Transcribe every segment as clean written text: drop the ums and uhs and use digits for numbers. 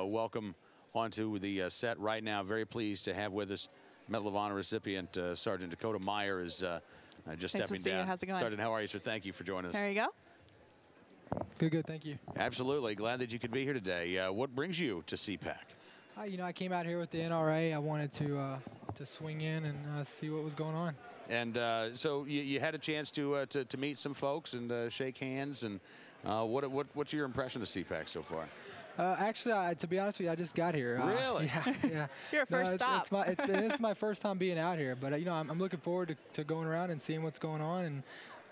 welcome onto the set right now. Very pleased to have with us Medal of Honor recipient Sergeant Dakota Meyer is just stepping down. How's it going? Sergeant, how are you, sir? Thank you for joining us. There you go. Good, thank you. Absolutely. Glad that you could be here today. What brings you to CPAC? You know, I came out here with the NRA. I wanted to swing in and see what was going on. And so you had a chance to meet some folks and shake hands. And what's your impression of CPAC so far? Actually, to be honest with you, I just got here. Really? Yeah. Your first stop. This is my first time being out here, but you know, I'm looking forward to going around and seeing what's going on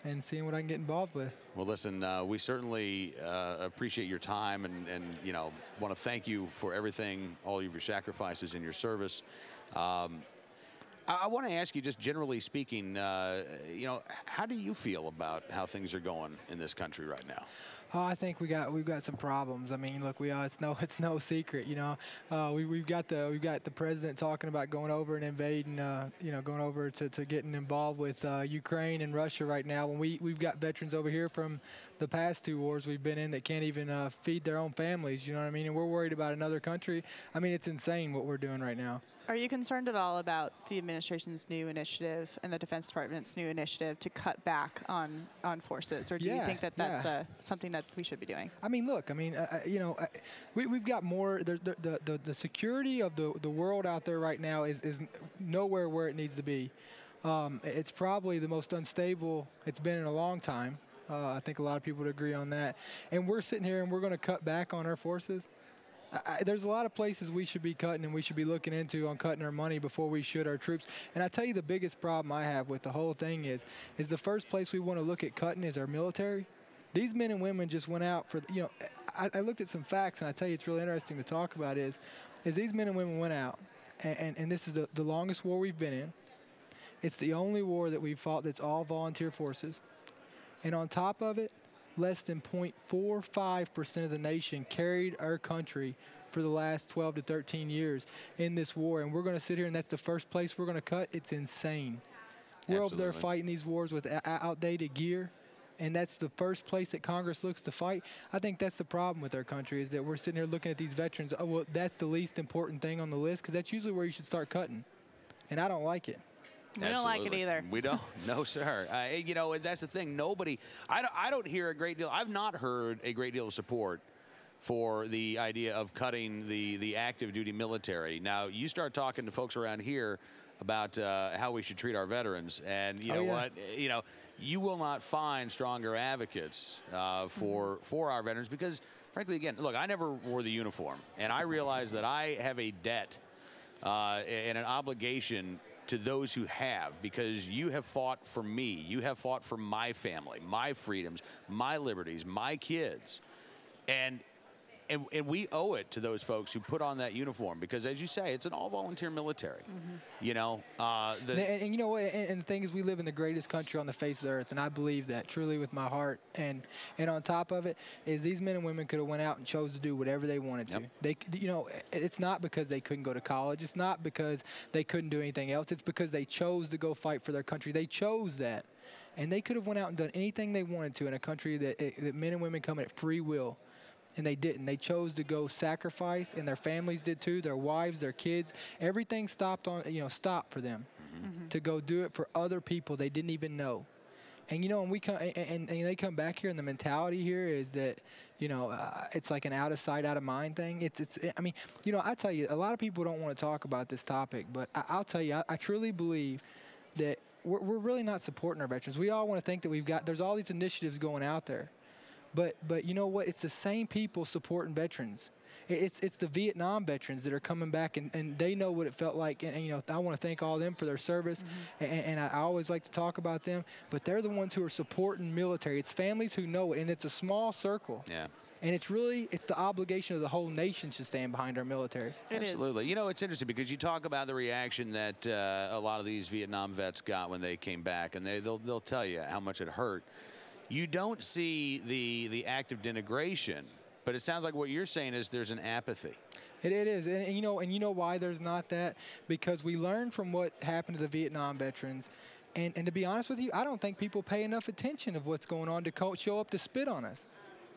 and seeing what I can get involved with. Well, listen, we certainly appreciate your time and you know, want to thank you for everything, all of your sacrifices in your service. I want to ask you, just generally speaking, you know, how do you feel about how things are going in this country right now? Oh, I think we've got some problems. I mean, look, it's no secret. You know, we've got the president talking about going over and invading. You know, going over to getting involved with Ukraine and Russia right now. When we've got veterans over here from the past 2 wars we've been in that can't even feed their own families. You know what I mean? And we're worried about another country. I mean, it's insane what we're doing right now. Are you concerned at all about the administration's new initiative and the Defense Department's new initiative to cut back on forces, or do you think that that's something that we should be doing? I mean, look, I mean, you know, we've got more. The security of the world out there right now is nowhere where it needs to be. It's probably the most unstable it's been in a long time. I think a lot of people would agree on that. And we're sitting here and we're going to cut back on our forces. There's a lot of places we should be cutting and we should be looking into on cutting our money before we should our troops. And I tell you, the biggest problem I have with the whole thing is the first place we want to look at cutting is our military. These men and women just went out for, you know, I looked at some facts, and I tell you it's really interesting to talk about is these men and women went out, and this is the longest war we've been in. It's the only war that we've fought that's all volunteer forces. And on top of it, less than 0.45% of the nation carried our country for the last 12 to 13 years in this war. And we're going to sit here, and that's the first place we're going to cut. It's insane. We're over there fighting these wars with outdated gear. And that's the first place that Congress looks to fight. I think that's the problem with our country, is that we're sitting here looking at these veterans. Oh, well, that's the least important thing on the list, because that's usually where you should start cutting. And I don't like it. We don't like it either. We don't. No, sir. You know, that's the thing. Nobody, I don't hear a great deal. I've not heard a great deal of support for the idea of cutting the active duty military. Now, you start talking to folks around here about how we should treat our veterans, and you know what, you know, you will not find stronger advocates for our veterans, because frankly, again, look, I never wore the uniform, and I realize that I have a debt and an obligation to those who have, because you have fought for me, you have fought for my family, my freedoms, my liberties, my kids, and we owe it to those folks who put on that uniform, because, as you say, it's an all-volunteer military. You know, and you know what? And the thing is, we live in the greatest country on the face of the earth, and I believe that truly with my heart. And on top of it, is these men and women could have went out and chose to do whatever they wanted to. They, you know, it's not because they couldn't go to college. It's not because they couldn't do anything else. It's because they chose to go fight for their country. They chose that, and they could have went out and done anything they wanted to in a country that men and women come at free will. And they didn't. They chose to go sacrifice, and their families did too. Their wives, their kids, everything stopped for them to go do it for other people they didn't even know. And you know, when we come and they come back here, and the mentality here is that, you know, it's like an out of sight, out of mind thing. I mean, you know, I tell you, a lot of people don't want to talk about this topic, but I'll tell you, I truly believe that we're really not supporting our veterans. We all want to think that there's all these initiatives going out there. But you know what? It's the same people supporting veterans. It's the Vietnam veterans that are coming back, and they know what it felt like. And you know, I want to thank all of them for their service, and I always like to talk about them. But they're the ones who are supporting military. It's families who know it, and it's a small circle. Yeah. And it's the obligation of the whole nation to stand behind our military. Absolutely. You know, it's interesting because you talk about the reaction that a lot of these Vietnam vets got when they came back, and they'll tell you how much it hurt. You don't see the active denigration, but it sounds like what you're saying is there's an apathy. It is, and you know why there's not that? Because we learned from what happened to the Vietnam veterans, and to be honest with you, I don't think people pay enough attention of what's going on to show up to spit on us.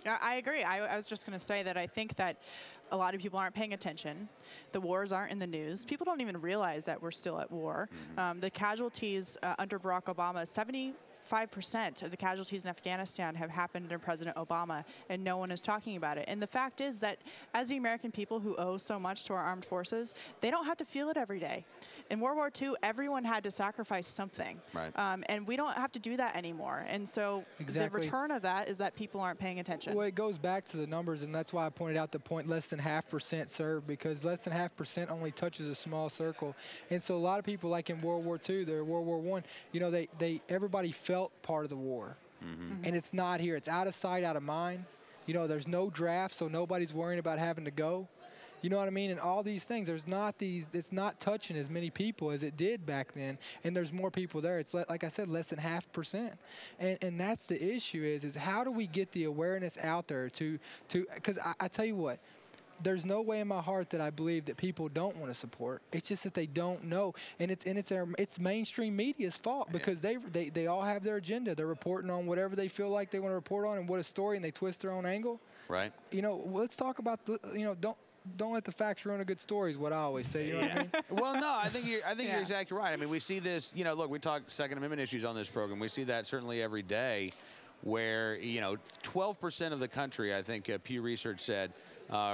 I agree. I was just going to say that I think that a lot of people aren't paying attention. The wars aren't in the news. People don't even realize that we're still at war. The casualties under Barack Obama, 75% of the casualties in Afghanistan have happened under President Obama, and no one is talking about it. And the fact is that as the American people who owe so much to our armed forces, they don't have to feel it every day. In World War II, everyone had to sacrifice something. Right. And we don't have to do that anymore. And so the return of that is that people aren't paying attention. Well, it goes back to the numbers, and that's why I pointed out the point less than 0.5% serve, because less than 0.5% only touches a small circle. And so a lot of people, like in World War II, they're World War I, you know, everybody felt part of the war. And it's not here. It's out of sight, out of mind. You know, there's no draft, so nobody's worrying about having to go. You know what I mean? And all these things, it's not touching as many people as it did back then, and there's more people there. It's like I said, less than 0.5%. And that's the issue is how do we get the awareness out there because I tell you what, there's no way in my heart that I believe that people don't want to support. It's just that they don't know, and it's mainstream media's fault, because they all have their agenda. They're reporting on whatever they feel like they want to report on, and what a story, and they twist their own angle. Right. You know, let's talk about don't let the facts ruin a good story is what I always say. You know what I mean? Well, no, I think you're exactly right. I mean, we see this. You know, look, we talk Second Amendment issues on this program. We see that certainly every day, where 12% of the country, I think Pew Research said,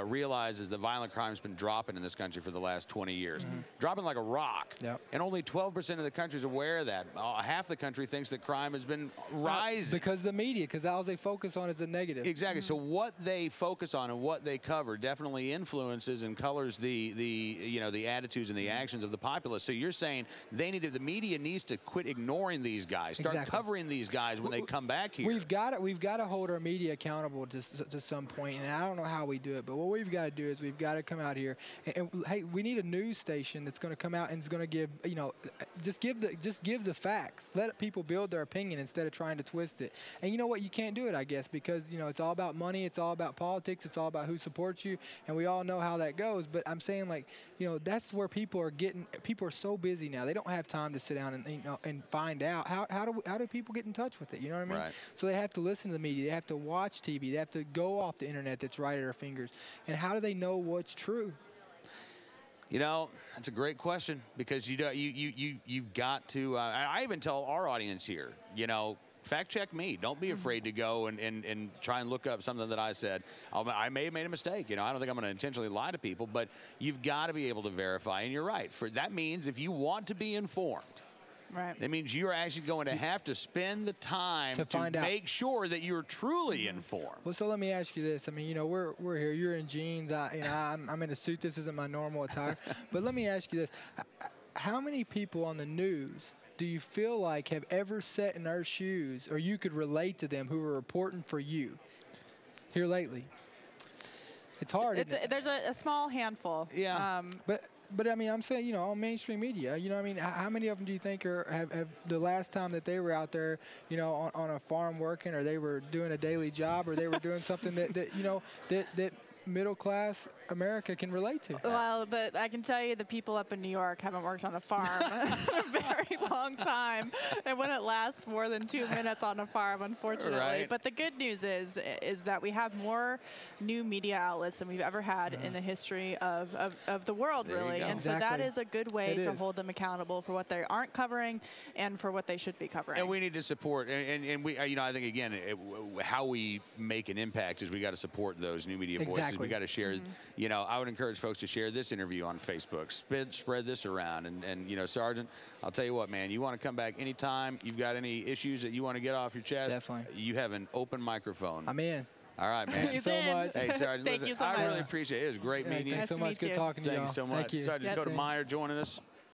realizes that violent crime's been dropping in this country for the last 20 years, dropping like a rock. Yep. And only 12% of the country is aware of that. Half the country thinks that crime has been rising because of the media, because all they focus on is the negative. Exactly. So what they focus on and what they cover definitely influences and colors the attitudes and the actions of the populace. So you're saying the media needs to quit ignoring these guys, start covering these guys when they come back here. We've got to hold our media accountable to some point, and I don't know how we do it, but what we've got to do is we've got to come out here and hey, we need a news station that's going to come out and is going to give just give the facts. Let people build their opinion instead of trying to twist it. And you know what? You can't do it, I guess, because it's all about money, it's all about politics, it's all about who supports you, and we all know how that goes. But I'm saying, like, that's where people are so busy now. They don't have time to sit down and find out how do people get in touch with it. You know what I mean? Right. So they have to listen to the media. They have to watch TV. They have to go off the internet that's right at our fingers. And how do they know what's true? That's a great question, because you've got to. I even tell our audience here, fact check me. Don't be afraid to go and try and look up something that I said. I may have made a mistake. I don't think I'm going to intentionally lie to people, but you've got to be able to verify. And you're right. That means if you want to be informed. Right. That means you're actually going to have to spend the time to make sure that you're truly informed. Well, so let me ask you this. I mean, we're here. You're in jeans. I'm in a suit. This isn't my normal attire. But let me ask you this. How many people on the news do you feel like have ever sat in our shoes, or you could relate to them, who were reporting for you here lately? It's hard, isn't it? There's a small handful. Yeah. But I mean, I'm saying, on mainstream media, I mean, how many of them do you think have the last time that they were out there, on a farm working, or they were doing a daily job, or they were doing something that middle class America can relate to? Well, I can tell you the people up in New York haven't worked on a farm in a very long time. It wouldn't last more than 2 minutes on a farm, unfortunately. Right. But the good news is that we have more new media outlets than we've ever had in the history of the world, really. And so that is a good way to hold them accountable for what they aren't covering and for what they should be covering. And we need to support, and we, I think, again, how we make an impact is we got to support those new media voices. We got to share. I would encourage folks to share this interview on Facebook. Spread this around. And Sergeant, I'll tell you what, man, you want to come back anytime. You've got any issues that you want to get off your chest? Definitely. You have an open microphone. I'm in. All right, man. Thank you so much. Hey, Sergeant, Thank you so much. I really appreciate it. It was great meeting you. Thanks so much. Good talking to you. Thank you so much. Thank you. Sergeant Dakota Meyer joining us.